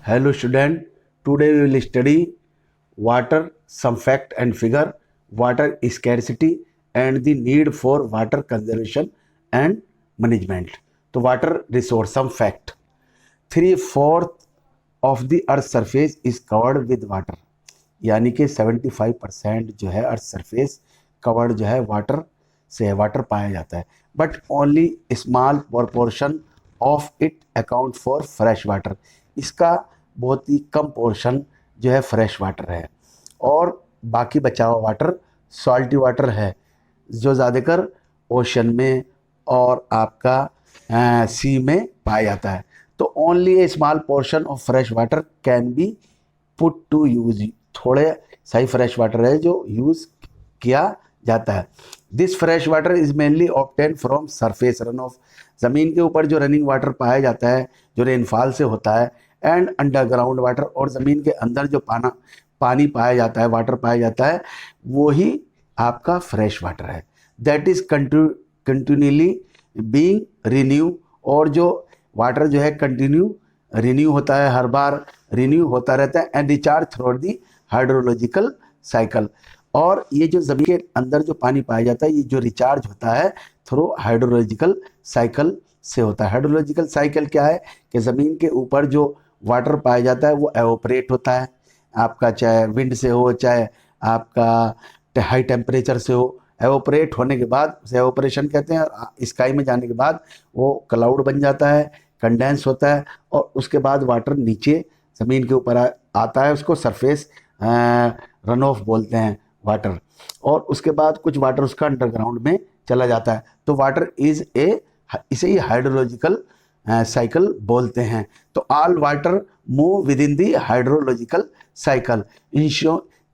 Hello student, today we will study water, some fact and figure, water scarcity and the need for water conservation and management. तो water resource, some fact. 3/4 of the earth surface is covered with water. यानी कि 75% जो है earth surface covered जो है water से है, water पाया जाता है. But only small proportion of it account for fresh water. इसका बहुत ही कम पोर्शन जो है फ्रेश वाटर है और बाकी बचा हुआ वाटर सॉल्टी वाटर है जो ज़्यादातर ओशन में और आपका सी में पाया जाता है. तो only a small portion of fresh water can be put to use. थोड़े सही फ्रेश वाटर है जो यूज़ किया जाता है. This fresh water is mainly obtain from surface run of. ज़मीन के ऊपर जो रनिंग वाटर पाया जाता है जो रेनफॉल से होता है, एंड अंडरग्राउंड वाटर, और ज़मीन के अंदर जो पानी पाया जाता है, वाटर पाया जाता है, वो ही आपका फ्रेश वाटर है. That is continually being renew. और जो वाटर जो है कंटिन्यू रिन्यू होता है, हर बार रिन्यू होता रहता है, and recharge through the hydrological cycle. और ये जो ज़मीन के अंदर जो पानी पाया जाता है ये जो रिचार्ज होता है थ्रू हाइड्रोलॉजिकल साइकिल से होता है. हाइड्रोलॉजिकल साइकिल क्या है कि ज़मीन के ऊपर जो वाटर पाया जाता है वो एवोपरेट होता है आपका, चाहे विंड से हो चाहे आपका हाई टेम्परेचर से हो. एवोपरेट होने के बाद उसे एवोपरेशन कहते हैं. स्काई में जाने के बाद वो क्लाउड बन जाता है, कंडेंस होता है, और उसके बाद वाटर नीचे ज़मीन के ऊपर आता है. उसको सरफेस रन ऑफ बोलते हैं वाटर. और उसके बाद कुछ वाटर उसका अंडरग्राउंड में चला जाता है. तो वाटर इज़ इसे ही हाइड्रोलॉजिकल साइकिल बोलते हैं. तो all water move with in the hydrological cycle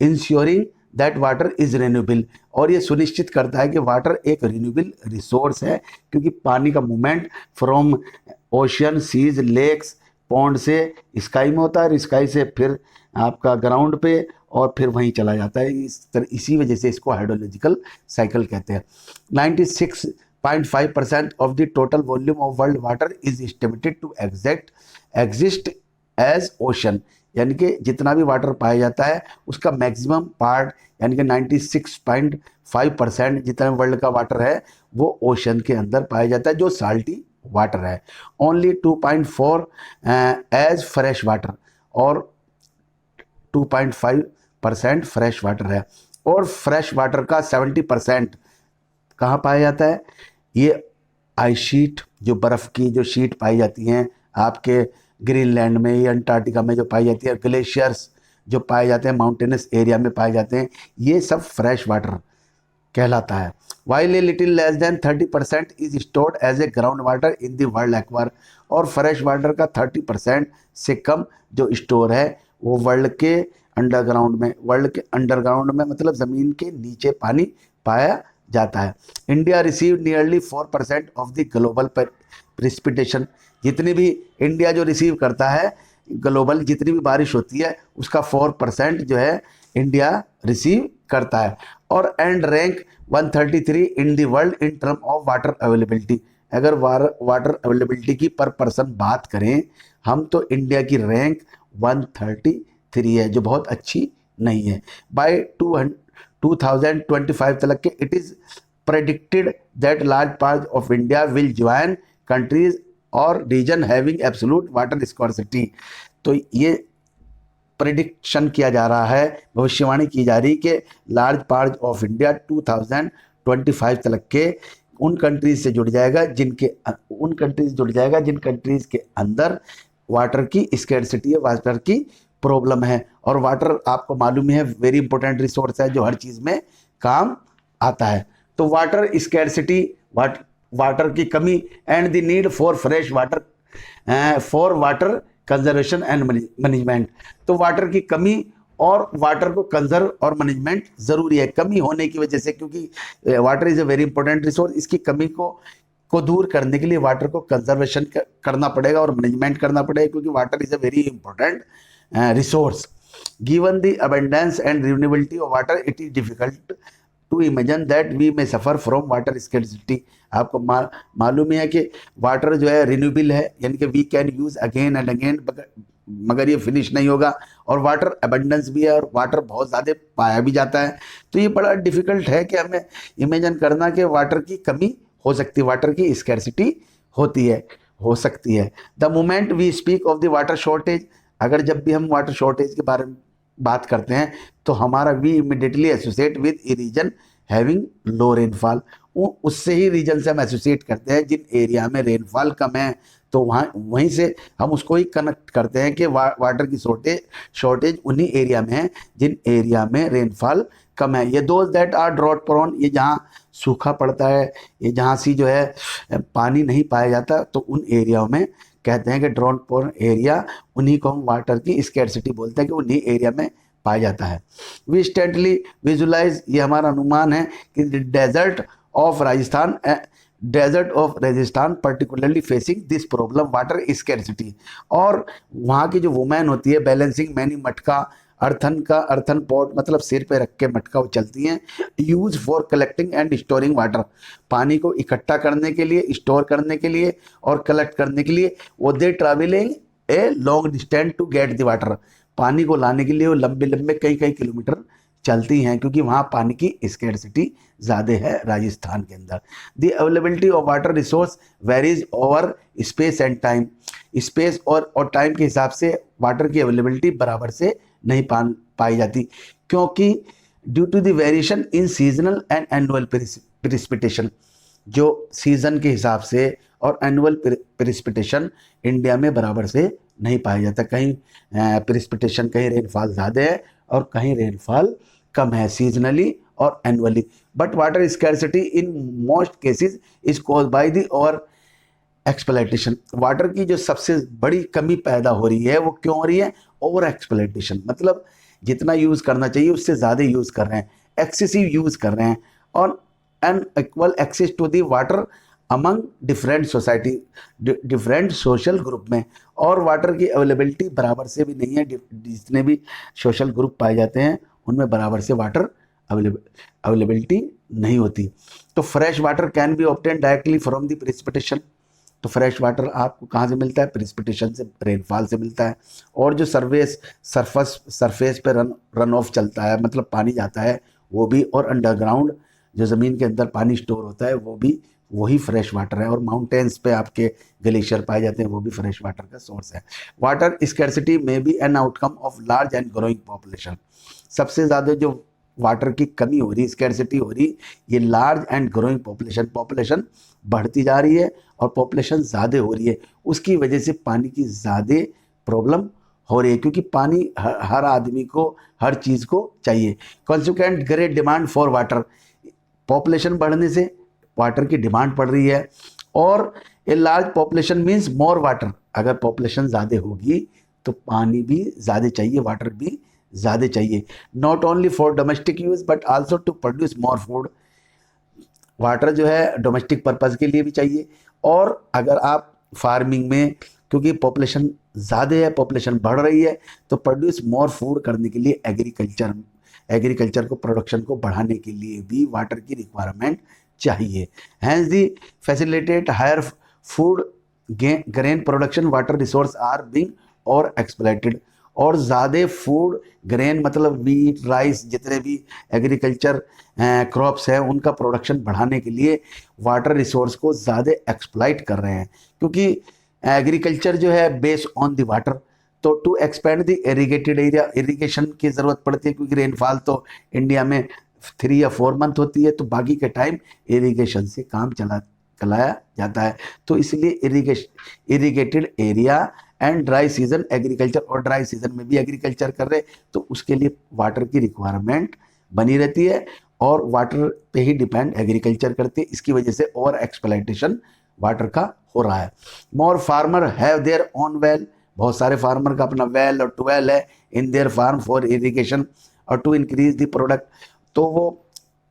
ensuring that water is renewable. और ये सुनिश्चित करता है कि वाटर एक रिन्यूएबल रिसोर्स है, क्योंकि पानी का movement from ocean, seas, lakes, pond से स्काई में होता है, और स्काई से फिर आपका ग्राउंड पे और फिर वहीं चला जाता है. इसी वजह से इसको हाइड्रोलॉजिकल साइकिल कहते हैं. 96.5% of the total volume of world water is estimated to exist as ocean. यानी कि जितना भी वाटर पाया जाता है उसका मैक्सिमम पार्ट यानी कि 96.5% जितना वर्ल्ड का वाटर है वो ओशन के अंदर पाया जाता है जो साल्टी वाटर है. ओनली 2.4 एज फ्रेश वाटर, और 2.5% फ्रेश वाटर है. और फ्रेश वाटर का 70% कहाँ पाया जाता है? ये आइस शीट, जो बर्फ़ की जो शीट पाई जाती हैं आपके ग्रीनलैंड में या अंटार्कटिका में जो पाई जाती है, ग्लेशियर्स जो पाए जाते हैं माउंटेनस एरिया में पाए जाते हैं, ये सब फ्रेश वाटर कहलाता है. While a little less than 30% is stored as a ground water in the world aquifer. और फ्रेश वाटर का 30% से कम जो स्टोर है वो वर्ल्ड के अंडरग्राउंड में मतलब ज़मीन के नीचे पानी पाया जाता है. India receive nearly 4% of the global precipitation. जितनी भी इंडिया जो रिसीव करता है ग्लोबल, जितनी भी बारिश होती है उसका 4% जो है इंडिया रिसीव करता है. और and rank 133 in the world in term of water availability. अगर वाटर अवेलेबिलिटी की पर पर्सन बात करें हम, तो इंडिया की रैंक 133 है, जो बहुत अच्छी नहीं है. बाय 2025 तक के it is predicted that large part of India will join countries और region having absolute water scarcity. तो ये प्रेडिक्शन किया जा रहा है, भविष्यवाणी की जा रही कि लार्ज पार्ट ऑफ इंडिया 2025 तक के उन कंट्रीज से जुड़ जाएगा जिन कंट्रीज के अंदर वाटर की स्कैर्सिटी है, वाटर की प्रॉब्लम है. और वाटर आपको मालूम है वेरी इंपॉर्टेंट रिसोर्स है जो हर चीज़ में काम आता है. तो वाटर स्कैर्सिटी, वाटर की कमी, and the need for fresh water for water conservation and management. तो वाटर की कमी और वाटर को कंजर्व और मैनेजमेंट ज़रूरी है. कमी होने की वजह से, क्योंकि water is a very important resource, इसकी कमी को दूर करने के लिए वाटर को कंजर्वेशन करना पड़ेगा और मैनेजमेंट करना पड़ेगा, क्योंकि water is a very important resource. Given the abundance and renewability of water it is difficult to imagine that we may suffer from water scarcity. आपको मालूम है कि वाटर जो है रिन्यूएबल है, यानी कि we can use again and again. मगर ये फिनिश नहीं होगा, और वाटर अबंडेंस भी है और वाटर बहुत ज़्यादा पाया भी जाता है। तो ये बड़ा डिफ़िकल्ट है कि हमें इमेजिन करना कि वाटर की कमी हो सकती है, वाटर की स्कैर्सिटी होती है, हो सकती है। The moment we speak of the water shortage, अगर जब भी हम वाटर शॉर्टेज के बारे में बात करते हैं तो हमारा we immediately associate with a region having low rainfall, उससे ही रीजन से हम एसोसिएट करते हैं जिन एरिया में रेनफॉल कम है, तो वहाँ वहीं से हम उसको ही कनेक्ट करते हैं कि वाटर की शॉर्टेज उन्हीं एरिया में है जिन एरिया में रेनफॉल कम है। ये those that are drought prone, ये जहाँ सूखा पड़ता है, ये जहाँ सी जो है पानी नहीं पाया जाता, तो उन एरियाओं में कहते हैं कि ड्रॉट प्रोन एरिया, उन्हीं को हम वाटर की स्कैर्सिटी बोलते हैं कि उन्हीं एरिया में पाया जाता है। वी स्टेंटली विजुलाइज, ये हमारा अनुमान है कि desert of Rajasthan particularly facing this problem water scarcity, और वहाँ की जो वुमेन होती है balancing many matka, earthen pot मतलब सिर पे रख के मटका वो चलती हैं, use for collecting and storing water, पानी को इकट्ठा करने के लिए, स्टोर करने के लिए और कलेक्ट करने के लिए। वो they travelling a long distance to get the water, पानी को लाने के लिए वो लंबे लंबे कई किलोमीटर चलती हैं, क्योंकि वहाँ पानी की स्कैर्सिटी ज़्यादा है राजस्थान के अंदर। The availability of water resource varies over space and time, space और टाइम के हिसाब से वाटर की अवेलेबिलिटी बराबर से नहीं पाई जाती, क्योंकि due to the variation in seasonal and annual precipitation, जो सीजन के हिसाब से और एनुअल प्रेसिपिटेशन इंडिया में बराबर से नहीं पाया जाता। कहीं प्रेसिपिटेशन, कहीं रेनफॉल ज़्यादा है और कहीं रेनफॉल कम है सीजनली और annually. But water scarcity in most cases is caused by the over exploitation, water की जो सबसे बड़ी कमी पैदा हो रही है वो क्यों हो रही है? ओवर एक्सप्लॉइटेशन, मतलब जितना यूज़ करना चाहिए उससे ज़्यादा यूज़ कर रहे हैं, एक्सेसिव यूज़ कर रहे हैं, और unequal access to the water among different society, different social group में, और वाटर की अवेलेबिलिटी बराबर से भी नहीं है। जितने भी सोशल ग्रुप पाए जाते हैं उनमें बराबर से वाटर अवेलेबिलिटी नहीं होती। तो fresh water can B obtain directly from the precipitation, तो फ्रेश वाटर आपको कहाँ से मिलता है? प्रेसिपिटेशन से, रेनफॉल से मिलता है। और जो सरफेस पे रन ऑफ चलता है, मतलब पानी जाता है, वो भी, और अंडरग्राउंड जो ज़मीन के अंदर पानी स्टोर होता है वो भी, वही फ्रेश वाटर है। और माउंटेन्स पे आपके ग्लेशियर पाए जाते हैं, वो भी फ्रेश वाटर का सोर्स है। वाटर स्कैर्सिटी में be an outcome of large and growing population, सबसे ज़्यादा जो वाटर की कमी हो रही, स्कैर्सिटी हो रही, ये लार्ज एंड ग्रोइंग पॉपुलेशन बढ़ती जा रही है और पॉपुलेशन ज़्यादा हो रही है, उसकी वजह से पानी की ज़्यादा प्रॉब्लम हो रही है, क्योंकि पानी हर आदमी को, हर चीज़ को चाहिए। Consequent great demand for water, population बढ़ने से वाटर की डिमांड बढ़ रही है, और a large population means more water, अगर पॉपुलेशन ज़्यादा होगी तो पानी भी ज़्यादा चाहिए, वाटर भी ज़्यादा चाहिए। Not only for domestic use but also to produce more food, water जो है डोमेस्टिक पर्पज़ के लिए भी चाहिए, और अगर आप फार्मिंग में, क्योंकि पॉपुलेशन ज़्यादा है, पॉपुलेशन बढ़ रही है, तो प्रोड्यूस मोर फूड करने के लिए एग्रीकल्चर को, प्रोडक्शन को बढ़ाने के लिए भी वाटर की रिक्वायरमेंट चाहिए। Hence the facilitate higher food grain production water resource are being over exploited, और ज़्यादा फूड ग्रेन मतलब वीट, राइस, जितने भी एग्रीकल्चर क्रॉप्स हैं उनका प्रोडक्शन बढ़ाने के लिए वाटर रिसोर्स को ज़्यादा एक्सप्लॉइट कर रहे हैं, क्योंकि एग्रीकल्चर जो है बेस्ड ऑन द वाटर। तो to expand the irrigated area, irrigation की ज़रूरत पड़ती है, क्योंकि रेनफॉल तो इंडिया में 3 या 4 मंथ होती है, तो बाकी के टाइम इरीगेशन से काम चलाया जाता है। तो इसलिए irrigated area and dry season agriculture, और ड्राई सीजन में भी एग्रीकल्चर कर रहे, तो उसके लिए वाटर की रिक्वायरमेंट बनी रहती है, और वाटर पे ही डिपेंड एग्रीकल्चर करती है। इसकी वजह से ओवर एक्सप्लॉइटेशन वाटर का हो रहा है। More farmer have their own well, बहुत सारे फार्मर का अपना वेल और ट्वेल है in their farm for irrigation और टू इंक्रीज द प्रोडक्ट, तो वो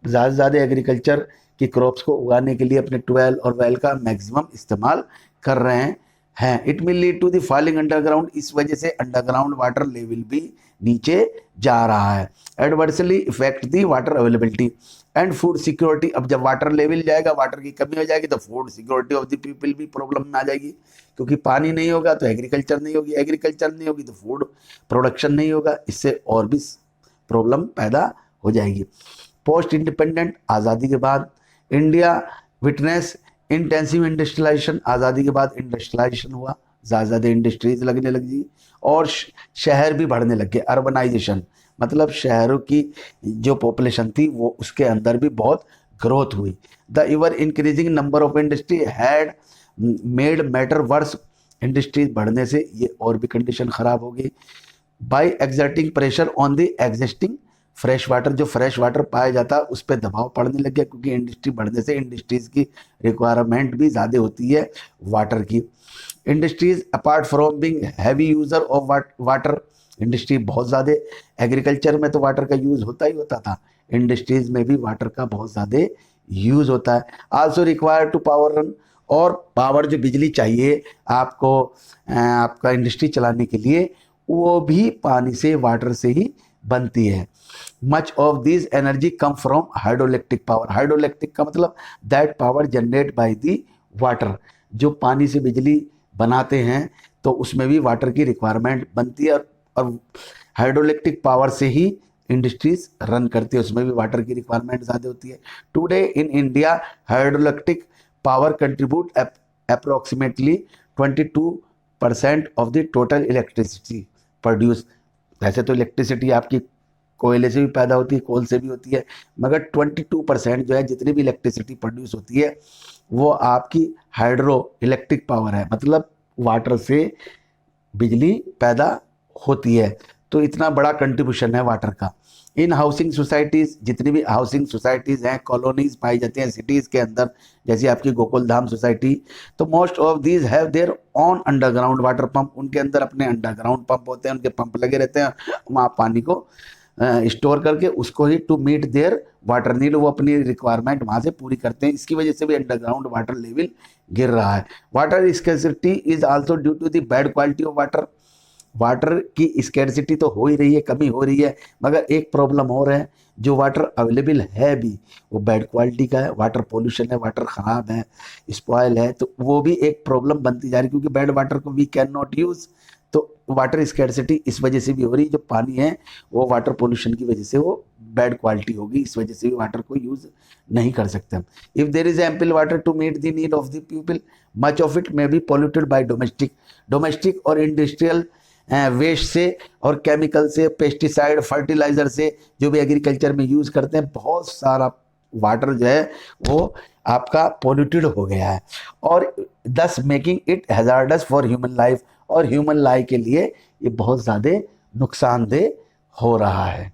ज़्यादा से ज़्यादा एग्रीकल्चर की क्रॉप्स को उगाने के लिए अपने ट्वेल और वेल का मैक्सिमम इस्तेमाल कर रहे हैं। हैं, it will lead to the falling underground, इस वजह से अंडरग्राउंड वाटर लेवल भी नीचे जा रहा है। Adversely effect the water availability and food security, अब जब वाटर लेवल जाएगा, वाटर की कमी हो जाएगी तो food security of the people भी प्रॉब्लम में आ जाएगी, क्योंकि पानी नहीं होगा तो एग्रीकल्चर नहीं होगी, एग्रीकल्चर नहीं होगी तो फूड प्रोडक्शन नहीं होगा, इससे और भी प्रॉब्लम पैदा हो जाएगी। पोस्ट इंडिपेंडेंट, आज़ादी के बाद इंडिया विटनेस इंटेंसिव इंडस्ट्रियलाइजेशन, आज़ादी के बाद इंडस्ट्रियलाइजेशन हुआ, ज़्यादा इंडस्ट्रीज लगने लगी और शहर भी बढ़ने लग गए, अर्बनाइजेशन, मतलब शहरों की जो पॉपुलेशन थी वो उसके अंदर भी बहुत ग्रोथ हुई। The ever increasing number of industry had made matter worse, industries बढ़ने से ये और भी कंडीशन खराब हो गई। By exerting pressure on the existing fresh water, जो फ्रेश वाटर पाया जाता है उस पर दबाव पड़ने लग गया, क्योंकि इंडस्ट्री बढ़ने से इंडस्ट्रीज की रिक्वायरमेंट भी ज़्यादा होती है वाटर की। Industries apart from Bing heavy user of water, industry बहुत ज़्यादा, एग्रीकल्चर में तो वाटर का यूज़ होता ही होता था, इंडस्ट्रीज में भी वाटर का बहुत ज़्यादा यूज़ होता है। Also require to power run, और पावर जो बिजली चाहिए आपको आपका इंडस्ट्री चलाने के लिए, वो भी पानी से, वाटर से ही बनती है। Much of this energy come from hydroelectric power, hydroelectric का मतलब that power generate by the water, जो पानी से बिजली बनाते हैं तो उसमें भी वाटर की रिक्वायरमेंट बनती है, और हाइड्रोइलेक्ट्रिक पावर से ही इंडस्ट्रीज रन करती है, उसमें भी वाटर की रिक्वायरमेंट ज़्यादा होती है। Today in India hydroelectric power contribute approximately 22% of the total electricity produce. वैसे तो इलेक्ट्रिसिटी आपकी कोयले से भी पैदा होती है, कोल से भी होती है, मगर 22% जो है जितनी भी इलेक्ट्रिसिटी प्रोड्यूस होती है वो आपकी हाइड्रो इलेक्ट्रिक पावर है, मतलब वाटर से बिजली पैदा होती है। तो इतना बड़ा कंट्रीब्यूशन है वाटर का। इन हाउसिंग सोसाइटीज़, जितनी भी हाउसिंग सोसाइटीज़ हैं, कॉलोनीज पाई जाती हैं सिटीज़ के अंदर, जैसे आपकी गोकुल धाम सोसाइटी, तो most of these have their on underground water pump, उनके अंदर अपने अंडरग्राउंड पंप होते हैं, उनके पंप लगे रहते हैं, वहाँ पानी को स्टोर करके उसको ही to meet their water need, वो अपनी रिक्वायरमेंट वहाँ से पूरी करते हैं। इसकी वजह से भी अंडरग्राउंड वाटर लेवल गिर रहा है। Water scarcity is also due to the bad quality of water, water की स्कैर्सिटी तो हो ही रही है, कमी हो रही है, मगर एक प्रॉब्लम और है, जो वाटर अवेलेबल है भी वो बैड क्वालिटी का है, वाटर पोल्यूशन है, वाटर ख़राब है, स्पॉयल है, तो वो भी एक प्रॉब्लम बनती जा रही है, क्योंकि बैड वाटर को वी कैन नॉट यूज़। तो वाटर स्कैर्सिटी इस वजह से भी हो रही है, जो पानी है वो वाटर पोल्यूशन की वजह से वो बैड क्वालिटी होगी, इस वजह से भी वाटर को यूज़ नहीं कर सकते हम। If there is ample water to meet the need of the people, much of it may be polluted by domestic और इंडस्ट्रियल वेस्ट से और केमिकल से, पेस्टिसाइड, फर्टिलाइज़र से, जो भी एग्रीकल्चर में यूज़ करते हैं, बहुत सारा वाटर जो है वो आपका पोल्यूटेड हो गया है, और दस making it hazards for human life, और ह्यूमन लाइफ के लिए ये बहुत ज़्यादा नुकसानदेह हो रहा है।